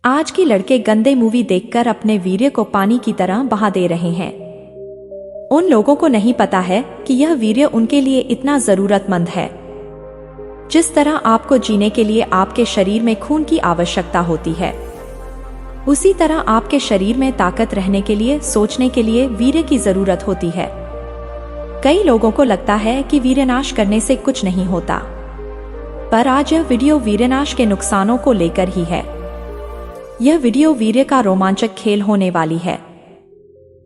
आज की लड़के गंदे मूवी देखकर अपने वीर्य को पानी की तरह बहा दे रहे हैं। उन लोगों को नहीं पता है कि यह वीर्य उनके लिए इतना जरूरतमंद है। जिस तरह आपको जीने के लिए आपके शरीर में खून की आवश्यकता होती है, उसी तरह आपके शरीर में ताकत रहने के लिए, सोचने के लिए वीर्य की जरूरत होती है। कई लोगों को लगता है कि वीर्यनाश करने से कुछ नहीं होता, पर आज यह वीडियो वीर्यनाश के नुकसानों को लेकर ही है। यह वीडियो वीर्य का रोमांचक खेल होने वाली है,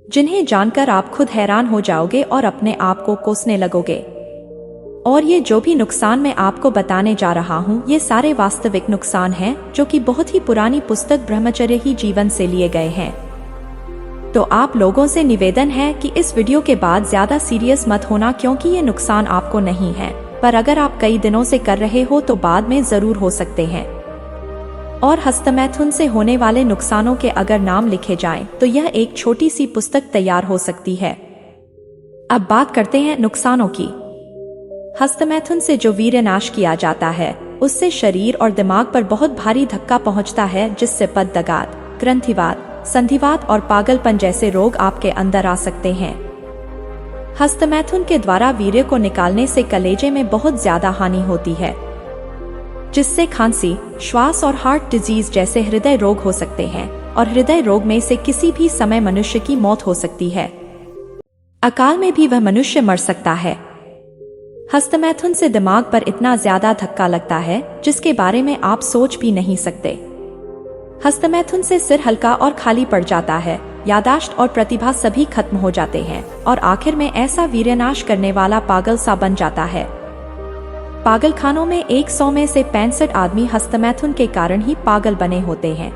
जिन्हें जानकर आप खुद हैरान हो जाओगे और अपने आप को कोसने लगोगे। और ये जो भी नुकसान मैं आपको बताने जा रहा हूँ, ये सारे वास्तविक नुकसान हैं जो कि बहुत ही पुरानी पुस्तक ब्रह्मचर्य ही जीवन से लिए गए हैं। तो आप लोगों से निवेदन है कि इस वीडियो के बाद ज्यादा सीरियस मत होना, क्योंकि ये नुकसान आपको नहीं है, पर अगर आप कई दिनों से कर रहे हो तो बाद में जरूर हो सकते हैं। और हस्तमैथुन से होने वाले नुकसानों के अगर नाम लिखे जाएं, तो यह एक छोटी सी पुस्तक तैयार हो सकती है। अब बात करते हैं नुकसानों की। हस्तमैथुन से जो वीर्यनाश किया जाता है, उससे शरीर और दिमाग पर बहुत भारी धक्का पहुंचता है, जिससे पद्दगात, ग्रंथिवात, संधिवात और पागलपन जैसे रोग आपके अंदर आ सकते हैं। हस्तमैथुन के द्वारा वीर्य को निकालने से कलेजे में बहुत ज्यादा हानि होती है, जिससे खांसी, श्वास और हार्ट डिजीज जैसे हृदय रोग हो सकते हैं, और हृदय रोग में से किसी भी समय मनुष्य की मौत हो सकती है। अकाल में भी वह मनुष्य मर सकता है। हस्तमैथुन से दिमाग पर इतना ज्यादा धक्का लगता है, जिसके बारे में आप सोच भी नहीं सकते। हस्तमैथुन से सिर हल्का और खाली पड़ जाता है, यादाश्त और प्रतिभा सभी खत्म हो जाते हैं, और आखिर में ऐसा वीर्यनाश करने वाला पागल सा बन जाता है। पागलखानों में 100 में से 65 आदमी हस्तमैथुन के कारण ही पागल बने होते हैं।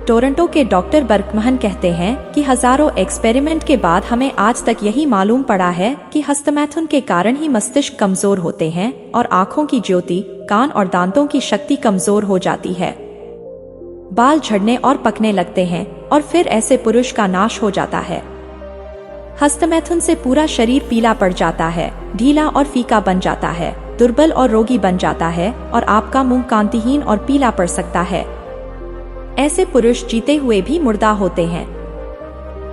टोरंटो के डॉक्टर बर्कमहन कहते हैं कि हजारों एक्सपेरिमेंट के बाद हमें आज तक यही मालूम पड़ा है कि हस्तमैथुन के कारण ही मस्तिष्क कमजोर होते हैं और आंखों की ज्योति, कान और दांतों की शक्ति कमजोर हो जाती है। बाल झड़ने और पकने लगते हैं, और फिर ऐसे पुरुष का नाश हो जाता है। हस्तमैथुन से पूरा शरीर पीला पड़ जाता है, ढीला और फीका बन जाता है, दुर्बल और रोगी बन जाता है, और आपका मुंह कांतिहीन और पीला पड़ सकता है। ऐसे पुरुष जीते हुए भी मुर्दा होते हैं।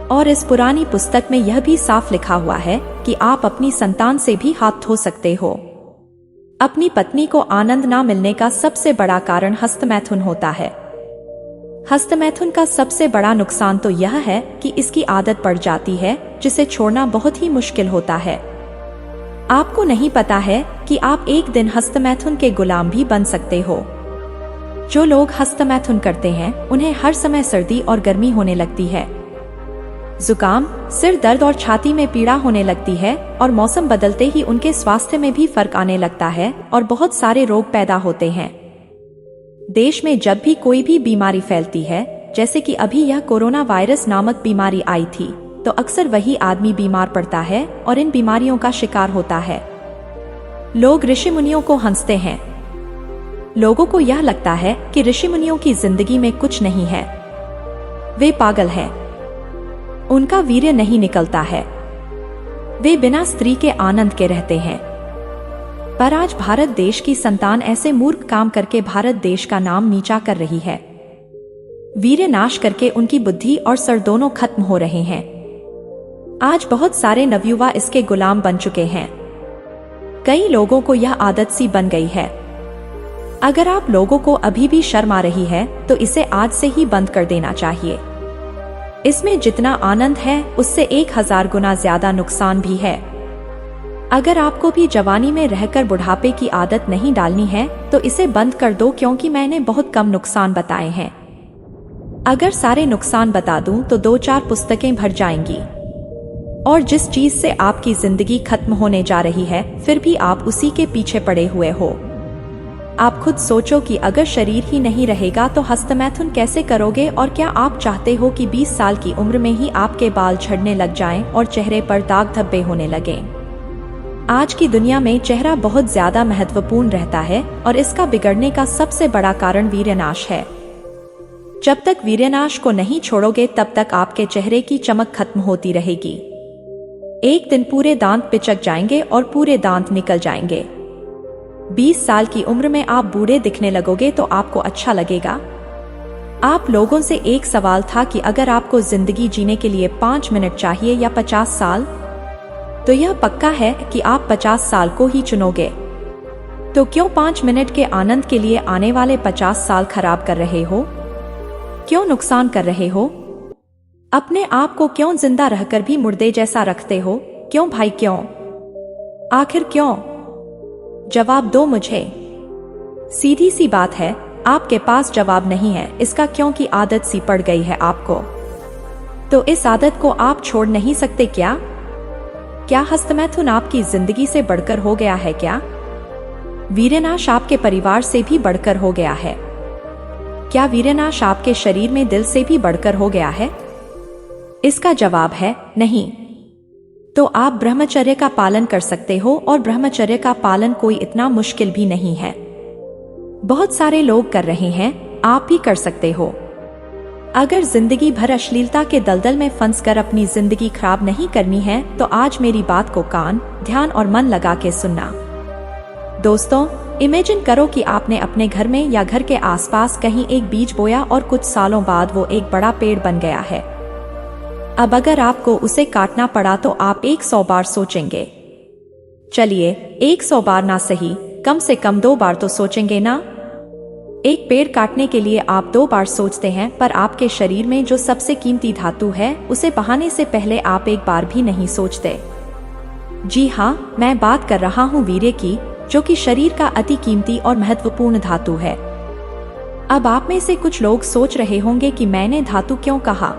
और इस पुरानी पुस्तक में यह भी साफ लिखा हुआ है कि आप अपनी संतान से भी हाथ धो सकते हो। अपनी पत्नी को आनंद ना मिलने का सबसे बड़ा कारण हस्तमैथुन होता है। हस्तमैथुन का सबसे बड़ा नुकसान तो यह है कि इसकी आदत पड़ जाती है, जिसे छोड़ना बहुत ही मुश्किल होता है। आपको नहीं पता है कि आप एक दिन हस्तमैथुन के गुलाम भी बन सकते हो। जो लोग हस्तमैथुन करते हैं, उन्हें हर समय सर्दी और गर्मी होने लगती है, जुकाम, सिर दर्द और छाती में पीड़ा होने लगती है, और मौसम बदलते ही उनके स्वास्थ्य में भी फर्क आने लगता है, और बहुत सारे रोग पैदा होते हैं। देश में जब भी कोई भी बीमारी फैलती है, जैसे कि अभी यह कोरोना वायरस नामक बीमारी आई थी, तो अक्सर वही आदमी बीमार पड़ता है और इन बीमारियों का शिकार होता है। लोग ऋषि मुनियों को हंसते हैं। लोगों को यह लगता है कि ऋषि मुनियों की जिंदगी में कुछ नहीं है, वे पागल हैं, उनका वीर्य नहीं निकलता है, वे बिना स्त्री के आनंद के रहते हैं। पर आज भारत देश की संतान ऐसे मूर्ख काम करके भारत देश का नाम नीचा कर रही है। वीर्य नाश करके उनकी बुद्धि और सर दोनों खत्म हो रहे हैं। आज बहुत सारे नवयुवा इसके गुलाम बन चुके हैं। कई लोगों को यह आदत सी बन गई है। अगर आप लोगों को अभी भी शर्म आ रही है, तो इसे आज से ही बंद कर देना चाहिए। इसमें जितना आनंद है, उससे 1000 गुना ज्यादा नुकसान भी है। अगर आपको भी जवानी में रहकर बुढ़ापे की आदत नहीं डालनी है, तो इसे बंद कर दो, क्योंकि मैंने बहुत कम नुकसान बताए हैं। अगर सारे नुकसान बता दूं तो 2-4 पुस्तकें भर जाएंगी। और जिस चीज से आपकी जिंदगी खत्म होने जा रही है, फिर भी आप उसी के पीछे पड़े हुए हो। आप खुद सोचो कि अगर शरीर ही नहीं रहेगा तो हस्तमैथुन कैसे करोगे? और क्या आप चाहते हो कि 20 साल की उम्र में ही आपके बाल झड़ने लग जाएं और चेहरे पर दाग धब्बे होने लगें? आज की दुनिया में चेहरा बहुत ज्यादा महत्वपूर्ण रहता है, और इसका बिगड़ने का सबसे बड़ा कारण वीर्यनाश है। जब तक वीर्यनाश को नहीं छोड़ोगे, तब तक आपके चेहरे की चमक खत्म होती रहेगी। एक दिन पूरे दांत पिचक जाएंगे और पूरे दांत निकल जाएंगे। 20 साल की उम्र में आप बूढ़े दिखने लगोगे तो आपको अच्छा लगेगा? आप लोगों से एक सवाल था कि अगर आपको जिंदगी जीने के लिए 5 मिनट चाहिए या 50 साल, तो यह पक्का है कि आप 50 साल को ही चुनोगे। तो क्यों 5 मिनट के आनंद के लिए आने वाले 50 साल खराब कर रहे हो? क्यों नुकसान कर रहे हो? अपने आप को क्यों जिंदा रहकर भी मुर्दे जैसा रखते हो? क्यों भाई, क्यों? आखिर क्यों? जवाब दो मुझे। सीधी सी बात है, आपके पास जवाब नहीं है इसका, क्योंकि आदत सी पड़ गई है आपको। तो इस आदत को आप छोड़ नहीं सकते क्या? क्या हस्तमैथुन आपकी जिंदगी से बढ़कर हो गया है क्या? वीरनाश आपके परिवार से भी बढ़कर हो गया है? क्या वीरनाश आपके शरीर में दिल से भी बढ़कर हो गया है? इसका जवाब है नहीं। तो आप ब्रह्मचर्य का पालन कर सकते हो, और ब्रह्मचर्य का पालन कोई इतना मुश्किल भी नहीं है। बहुत सारे लोग कर रहे हैं, आप भी कर सकते हो। अगर जिंदगी भर अश्लीलता के दलदल में फंसकर अपनी जिंदगी खराब नहीं करनी है, तो आज मेरी बात को कान, ध्यान और मन लगा के सुनना। दोस्तों, इमेजिन करो कि आपने अपने घर में या घर के आसपास कहीं एक बीज बोया और कुछ सालों बाद वो एक बड़ा पेड़ बन गया है। अब अगर आपको उसे काटना पड़ा तो आप 100 बार सोचेंगे। चलिए, 100 बार ना सही, कम से कम 2 बार तो सोचेंगे ना? एक पेड़ काटने के लिए आप 2 बार सोचते हैं, पर आपके शरीर में जो सबसे कीमती धातु है उसे बहाने से पहले आप एक बार भी नहीं सोचते। जी हाँ, मैं बात कर रहा हूँ वीर्य की, जो कि शरीर का अति कीमती और महत्वपूर्ण धातु है। अब आप में से कुछ लोग सोच रहे होंगे कि मैंने धातु क्यों कहा,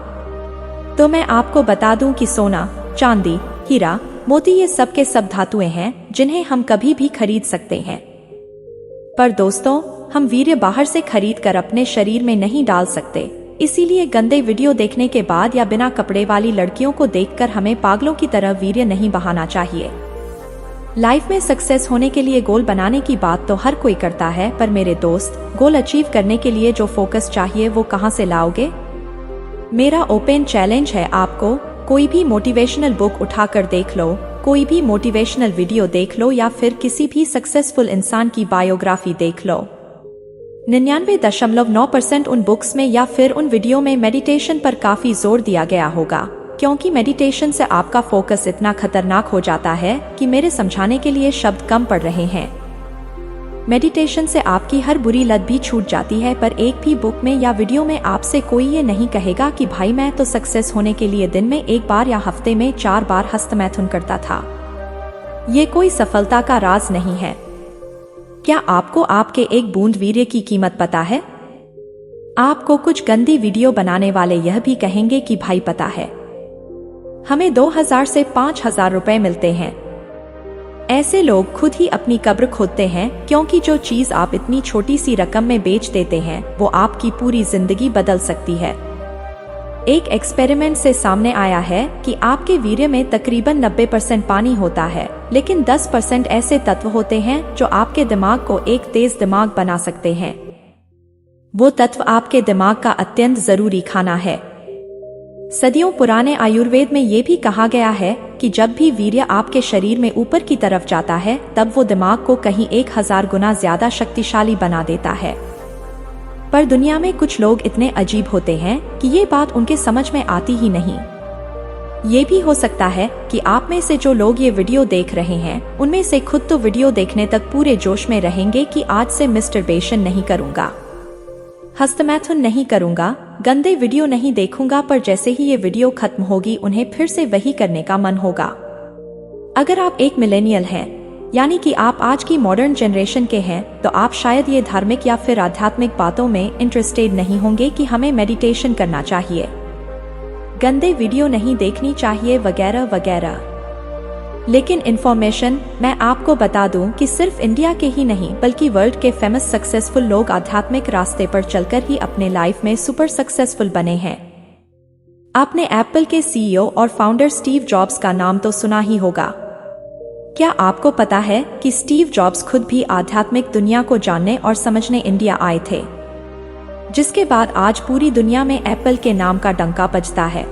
तो मैं आपको बता दूं कि सोना, चांदी, हीरा, मोती ये सब के सब धातुएं हैं जिन्हें हम कभी भी खरीद सकते हैं। पर दोस्तों, हम वीर्य बाहर से खरीद कर अपने शरीर में नहीं डाल सकते। इसीलिए गंदे वीडियो देखने के बाद या बिना कपड़े वाली लड़कियों को देखकर हमें पागलों की तरह वीर्य नहीं बहाना चाहिए। लाइफ में सक्सेस होने के लिए गोल बनाने की बात तो हर कोई करता है, पर मेरे दोस्त, गोल अचीव करने के लिए जो फोकस चाहिए वो कहाँ से लाओगे? मेरा ओपन चैलेंज है आपको, कोई भी मोटिवेशनल बुक उठाकर देख लो, कोई भी मोटिवेशनल वीडियो देख लो, या फिर किसी भी सक्सेसफुल इंसान की बायोग्राफी देख लो। 99.9% उन बुक्स में या फिर उन वीडियो में मेडिटेशन पर काफी जोर दिया गया होगा, क्योंकि मेडिटेशन से आपका फोकस इतना खतरनाक हो जाता है कि मेरे समझाने के लिए शब्द कम पड़ रहे हैं। मेडिटेशन से आपकी हर बुरी लत भी छूट जाती है, पर एक भी बुक में या वीडियो में आपसे कोई ये नहीं कहेगा कि भाई मैं तो सक्सेस होने के लिए दिन में 1 बार या हफ्ते में 4 बार हस्तमैथुन करता था। ये कोई सफलता का राज नहीं है। क्या आपको आपके एक बूंद वीर्य की कीमत पता है? आपको कुछ गंदी वीडियो बनाने वाले यह भी कहेंगे कि भाई पता है, हमें 2000 से 5000 रुपए मिलते हैं। ऐसे लोग खुद ही अपनी कब्र खोदते हैं, क्योंकि जो चीज आप इतनी छोटी सी रकम में बेच देते हैं वो आपकी पूरी जिंदगी बदल सकती है। एक एक्सपेरिमेंट से सामने आया है कि आपके वीर्य में तकरीबन 90% पानी होता है, लेकिन 10% ऐसे तत्व होते हैं जो आपके दिमाग को एक तेज दिमाग बना सकते हैं। वो तत्व आपके दिमाग का अत्यंत जरूरी खाना है। सदियों पुराने आयुर्वेद में ये भी कहा गया है कि जब भी वीर्य आपके शरीर में ऊपर की तरफ जाता है, तब वो दिमाग को कहीं 1000 गुना ज्यादा शक्तिशाली बना देता है। पर दुनिया में कुछ लोग इतने अजीब होते हैं कि ये बात उनके समझ में आती ही नहीं। ये भी हो सकता है कि आप में से जो लोग ये वीडियो देख रहे हैं, उनमें से खुद तो वीडियो देखने तक पूरे जोश में रहेंगे कि आज से मस्टरबेशन नहीं करूंगा, हस्तमैथुन नहीं करूंगा, गंदे वीडियो नहीं देखूंगा, पर जैसे ही ये वीडियो खत्म होगी उन्हें फिर से वही करने का मन होगा। अगर आप एक मिलेनियल हैं, यानी कि आप आज की मॉडर्न जनरेशन के हैं, तो आप शायद ये धार्मिक या फिर आध्यात्मिक बातों में इंटरेस्टेड नहीं होंगे कि हमें मेडिटेशन करना चाहिए, गंदे वीडियो नहीं देखनी चाहिए, वगैरह वगैरह। लेकिन इन्फॉर्मेशन मैं आपको बता दूं कि सिर्फ इंडिया के ही नहीं बल्कि वर्ल्ड के फेमस सक्सेसफुल लोग आध्यात्मिक रास्ते पर चलकर ही अपने लाइफ में सुपर सक्सेसफुल बने हैं। आपने एप्पल के सीईओ और फाउंडर स्टीव जॉब्स का नाम तो सुना ही होगा। क्या आपको पता है कि स्टीव जॉब्स खुद भी आध्यात्मिक दुनिया को जानने और समझने इंडिया आए थे, जिसके बाद आज पूरी दुनिया में एप्पल के नाम का डंका बजता है।